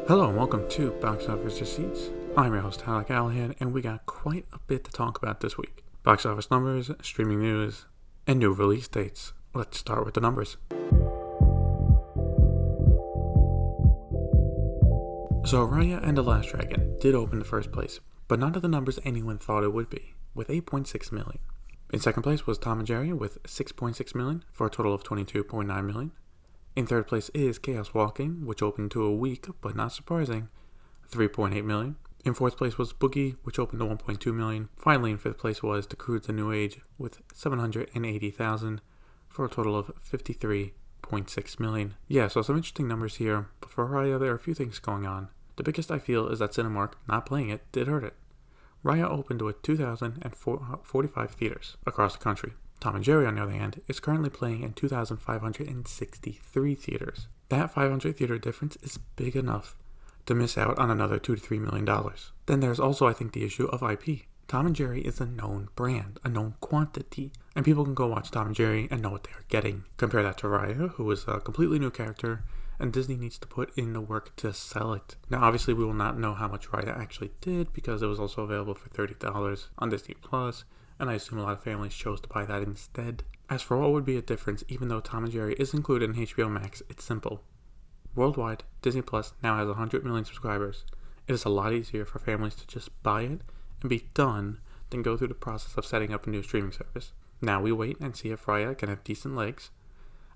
Hello and welcome to Box Office Receipts. I'm your host, Alec Allahan, and we got quite a bit to talk about this week. Box office numbers, streaming news, and new release dates. Let's start with the numbers. So Raya and the Last Dragon did open the first place, but not at the numbers anyone thought it would be, with 8.6 million. In second place was Tom and Jerry with 6.6 million for a total of 22.9 million. In third place is Chaos Walking, which opened to a weak, but not surprising, 3.8 million. In fourth place was Boogie, which opened to 1.2 million. Finally, in fifth place was The Croods: A New Age with 780,000 for a total of 53.6 million. Yeah, so some interesting numbers here, but for Raya, there are a few things going on. The biggest I feel is that Cinemark, not playing it, did hurt it. Raya opened with 2,045 theaters across the country. Tom and Jerry, on the other hand, is currently playing in 2,563 theaters. That 500 theater difference is big enough to miss out on another $2 to $3 million. Then there's also, I think, the issue of IP. Tom and Jerry is a known brand, a known quantity, and people can go watch Tom and Jerry and know what they are getting. Compare that to Raya, who is a completely new character, and Disney needs to put in the work to sell it. Now, obviously, we will not know how much Raya actually did because it was also available for $30 on Disney Plus, and I assume a lot of families chose to buy that instead. As for what would be a difference, even though Tom and Jerry is included in HBO Max, it's simple. Worldwide, Disney Plus now has 100 million subscribers. It is a lot easier for families to just buy it and be done than go through the process of setting up a new streaming service. Now we wait and see if Raya can have decent legs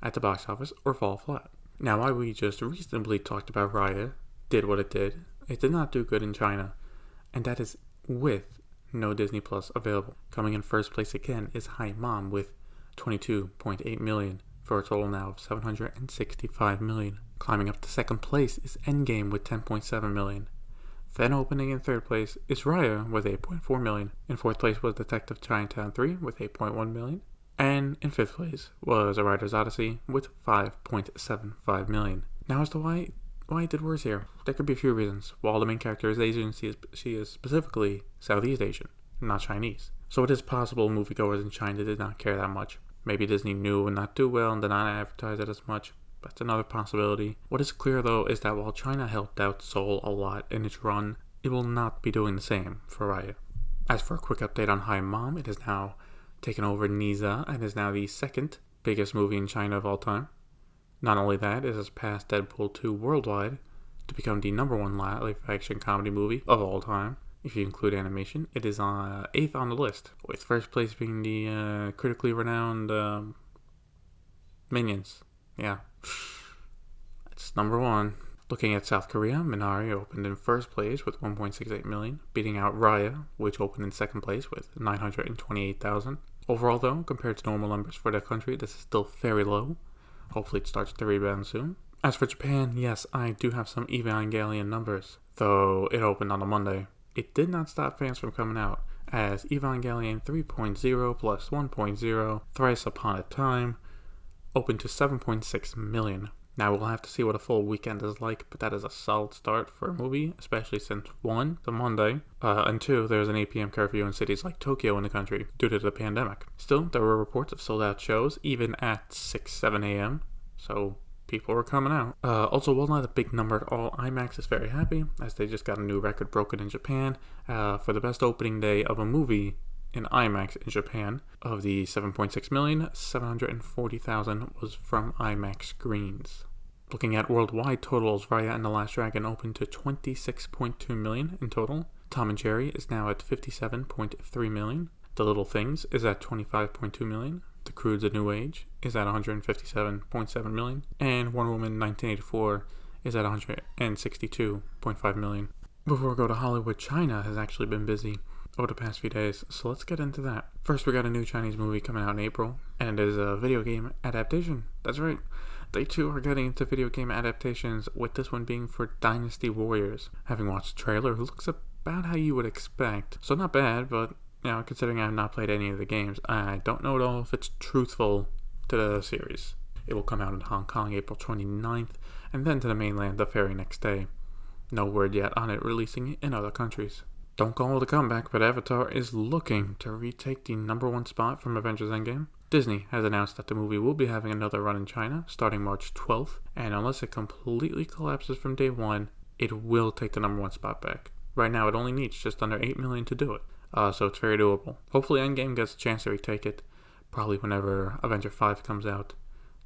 at the box office or fall flat. Now, while we just reasonably talked about Raya did what it did not do good in China, and that is with no Disney Plus available. Coming in first place again is Hi Mom with 22.8 million for a total now of 765 million. Climbing up to second place is Endgame with 10.7 million. Then opening in third place is Raya with 8.4 million. In fourth place was Detective Chinatown 3 with 8.1 million. And in fifth place was A Writer's Odyssey with 5.75 million. Now as to why it did worse here, there could be a few reasons. While the main character is Asian, she is specifically Southeast Asian, not Chinese. So it is possible moviegoers in China did not care that much. Maybe Disney knew it would not do well and did not advertise it as much. That's another possibility. What is clear though is that while China helped out Seoul a lot in its run, it will not be doing the same for Raya. As for a quick update on Hi Mom, it has now taken over Niza and is now the second biggest movie in China of all time. Not only that, it has passed Deadpool 2 worldwide to become the number one live action comedy movie of all time. If you include animation, it is 8th on the list, with first place being the critically renowned Minions. Yeah, that's number one. Looking at South Korea, Minari opened in first place with 1.68 million, beating out Raya, which opened in second place with 928,000. Overall though, compared to normal numbers for that country, this is still very low. Hopefully it starts to rebound soon. As for Japan, yes, I do have some Evangelion numbers, though it opened on a Monday. It did not stop fans from coming out, as Evangelion 3.0 plus 1.0, Thrice Upon a Time, opened to 7.6 million. Now we'll have to see what a full weekend is like, but that is a solid start for a movie, especially since 1, the Monday, and 2, there's an 8 p.m. curfew in cities like Tokyo in the country due to the pandemic. Still, there were reports of sold out shows, even at 6, 7 a.m., so people were coming out. Also, while not a big number at all, IMAX is very happy, as they just got a new record broken in Japan for the best opening day of a movie in IMAX in Japan. Of the 7.6 million, 740,000 was from IMAX screens. Looking at worldwide totals, Raya and the Last Dragon opened to 26.2 million in total. Tom and Jerry is now at 57.3 million. The Little Things is at 25.2 million. The Croods: A New Age is at 157.7 million. And Wonder Woman 1984 is at 162.5 million. Before we go to Hollywood, China has actually been busy over the past few days, so let's get into that. First, we got a new Chinese movie coming out in April, and it is a video game adaptation. That's right, they too are getting into video game adaptations, with this one being for Dynasty Warriors. Having watched the trailer, it looks about how you would expect, so not bad, but considering I have not played any of the games, I don't know at all if it's truthful to the series. It will come out in Hong Kong April 29th, and then to the mainland the very next day. No word yet on it releasing in other countries. Don't call it a comeback, but Avatar is looking to retake the number one spot from Avengers Endgame. Disney has announced that the movie will be having another run in China starting March 12th, and unless it completely collapses from day one, it will take the number one spot back. Right now, it only needs just under 8 million to do it, so it's very doable. Hopefully, Endgame gets a chance to retake it, probably whenever Avenger 5 comes out.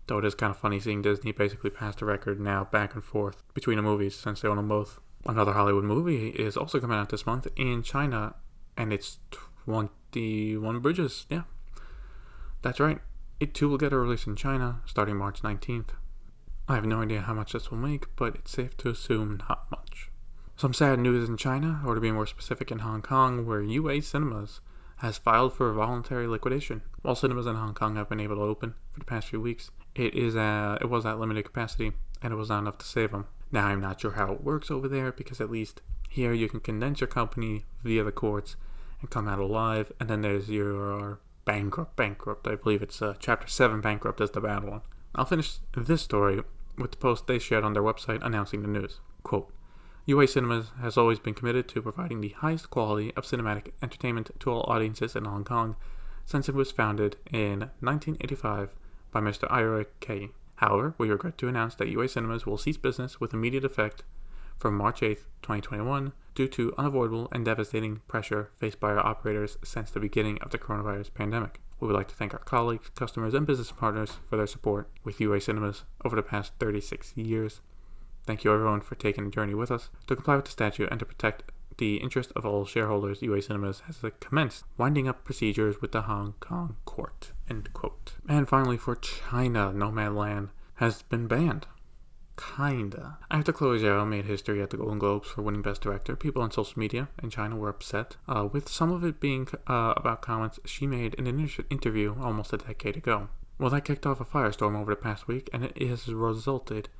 Though it is kind of funny seeing Disney basically pass the record now back and forth between the movies since they own them both. Another Hollywood movie is also coming out this month in China, and it's 21 Bridges. Yeah, that's right. It too will get a release in China starting March 19th. I have no idea how much this will make, but it's safe to assume not much. Some sad news in China, or to be more specific in Hong Kong, where UA Cinemas has filed for voluntary liquidation. While cinemas in Hong Kong have been able to open for the past few weeks, it was at limited capacity, and it was not enough to save them. Now, I'm not sure how it works over there, because at least here you can condense your company via the courts and come out alive, and then there's your bankrupt. I believe it's Chapter 7 bankrupt is the bad one. I'll finish this story with the post they shared on their website announcing the news. Quote, UA Cinemas has always been committed to providing the highest quality of cinematic entertainment to all audiences in Hong Kong since it was founded in 1985 by Mr. Ira Kay. However, we regret to announce that UA Cinemas will cease business with immediate effect from March 8, 2021, due to unavoidable and devastating pressure faced by our operators since the beginning of the coronavirus pandemic. We would like to thank our colleagues, customers, and business partners for their support with UA Cinemas over the past 36 years. Thank you everyone for taking the journey with us. To comply with the statute and to protect the interest of all shareholders, UA Cinemas has commenced winding up procedures with the Hong Kong court. End quote. And finally, for China, Nomadland has been banned. Kinda. After Chloe Zhao made history at the Golden Globes for winning Best Director, people on social media in China were upset, with some of it being about comments she made in an interview almost a decade ago. Well, that kicked off a firestorm over the past week, and it has resulted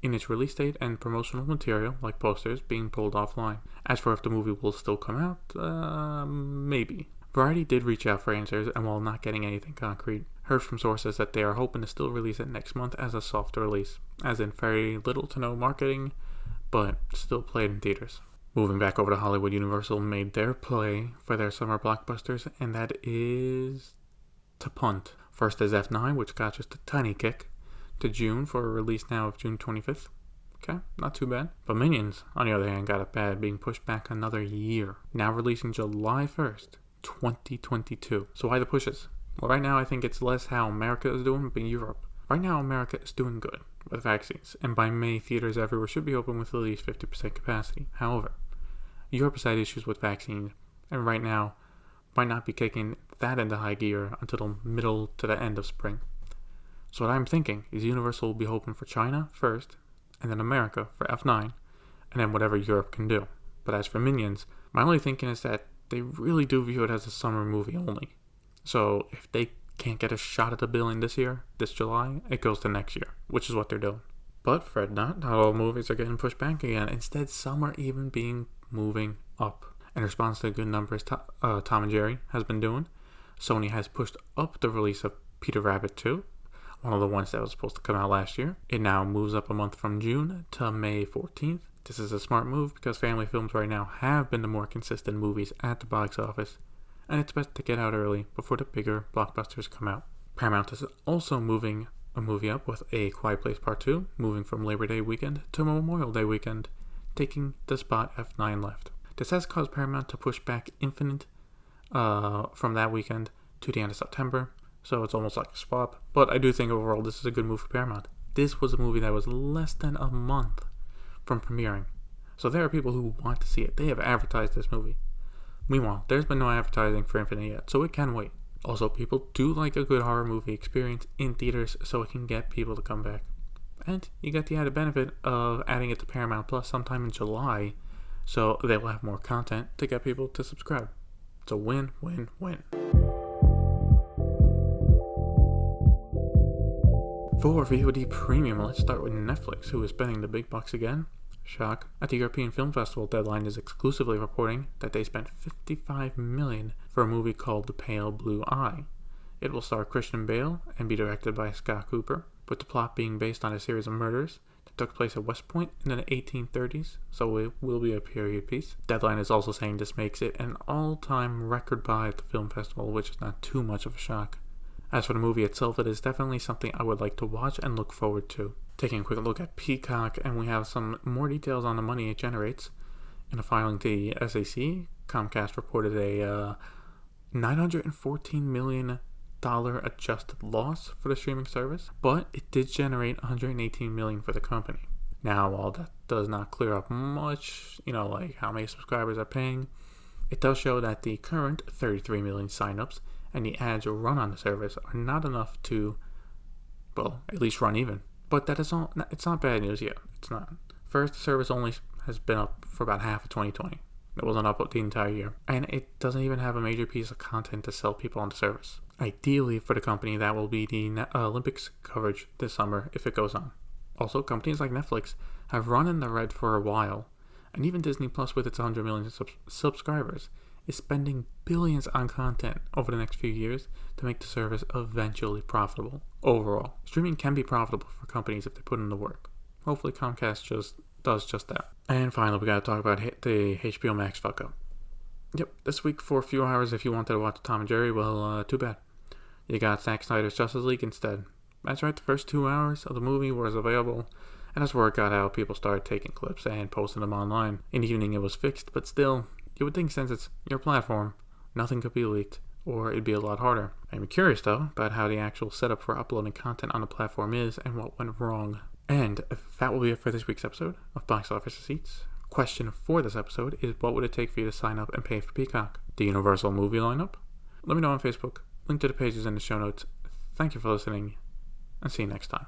in its release date and promotional material, like posters, being pulled offline. As for if the movie will still come out, maybe. Variety did reach out for answers, and while not getting anything concrete, heard from sources that they are hoping to still release it next month as a soft release, as in very little to no marketing, but still played in theaters. Moving back over to Hollywood, Universal made their play for their summer blockbusters, and that is to punt. First is F9, which got just a tiny kick to June for a release now of June 25th. Okay, not too bad. But Minions, on the other hand, got it bad, being pushed back another year. Now releasing July 1st, 2022. So why the pushes? Well, right now I think it's less how America is doing, but Europe. Right now America is doing good with vaccines, and by May, theaters everywhere should be open with at least 50% capacity. However, Europe has had issues with vaccines, and right now might not be kicking that into high gear until the middle to the end of spring. So what I'm thinking is Universal will be hoping for China first, and then America for F9, and then whatever Europe can do. But as for Minions, my only thinking is that they really do view it as a summer movie only. So if they can't get a shot at the billing this year, this July, it goes to next year, which is what they're doing. But fret not all movies are getting pushed back again. Instead, some are even being moving up. In response to the good numbers Tom and Jerry has been doing, Sony has pushed up the release of Peter Rabbit 2, one of the ones that was supposed to come out last year. It now moves up a month from June to May 14th. This is a smart move because family films right now have been the more consistent movies at the box office, and it's best to get out early before the bigger blockbusters come out. Paramount is also moving a movie up with A Quiet Place Part 2, moving from Labor Day weekend to Memorial Day weekend, taking the spot F9 left. This has caused Paramount to push back Infinite from that weekend to the end of September, so it's almost like a swap. But I do think overall this is a good move for Paramount. This was a movie that was less than a month from premiering, so there are people who want to see it. They have advertised this movie. Meanwhile, there's been no advertising for Infinite yet, so it can wait. Also, people do like a good horror movie experience in theaters, so it can get people to come back. And you get the added benefit of adding it to Paramount Plus sometime in July, so they will have more content to get people to subscribe. It's a win-win-win. For VOD Premium, let's start with Netflix, who is spending the big bucks again. Shock. At the European Film Festival, Deadline is exclusively reporting that they spent $55 million for a movie called The Pale Blue Eye. It will star Christian Bale and be directed by Scott Cooper, with the plot being based on a series of murders that took place at West Point in the 1830s, so it will be a period piece. Deadline is also saying this makes it an all-time record buy at the film festival, which is not too much of a shock. As for the movie itself, it is definitely something I would like to watch and look forward to. Taking a quick look at Peacock, and we have some more details on the money it generates. In a filing to the SAC, Comcast reported a $914 million adjusted loss for the streaming service, but it did generate $118 million for the company. Now, while that does not clear up much, like how many subscribers are paying, it does show that the current 33 million signups and the ads run on the service are not enough to, well, at least run even. But that is all. It's not bad news yet. It's not. First, the service only has been up for about half of 2020. It wasn't up the entire year. And it doesn't even have a major piece of content to sell people on the service. Ideally, for the company, that will be the Olympics coverage this summer if it goes on. Also, companies like Netflix have run in the red for a while, and even Disney Plus, with its 100 million subscribers, is spending billions on content over the next few years to make the service eventually profitable. Overall, streaming can be profitable for companies if they put in the work. Hopefully Comcast does just that. And finally, we gotta talk about the HBO Max fuck up. Yep, this week for a few hours, if you wanted to watch Tom and Jerry, well, too bad. You got Zack Snyder's Justice League instead. That's right, the first 2 hours of the movie was available, and as word got out, people started taking clips and posting them online. In the evening, it was fixed, but still, you would think since it's your platform, nothing could be leaked, or it'd be a lot harder. I'm curious, though, about how the actual setup for uploading content on the platform is and what went wrong. And that will be it for this week's episode of Box Office Receipts. Question for this episode is, what would it take for you to sign up and pay for Peacock? The Universal movie lineup? Let me know on Facebook. Link to the pages in the show notes. Thank you for listening, and see you next time.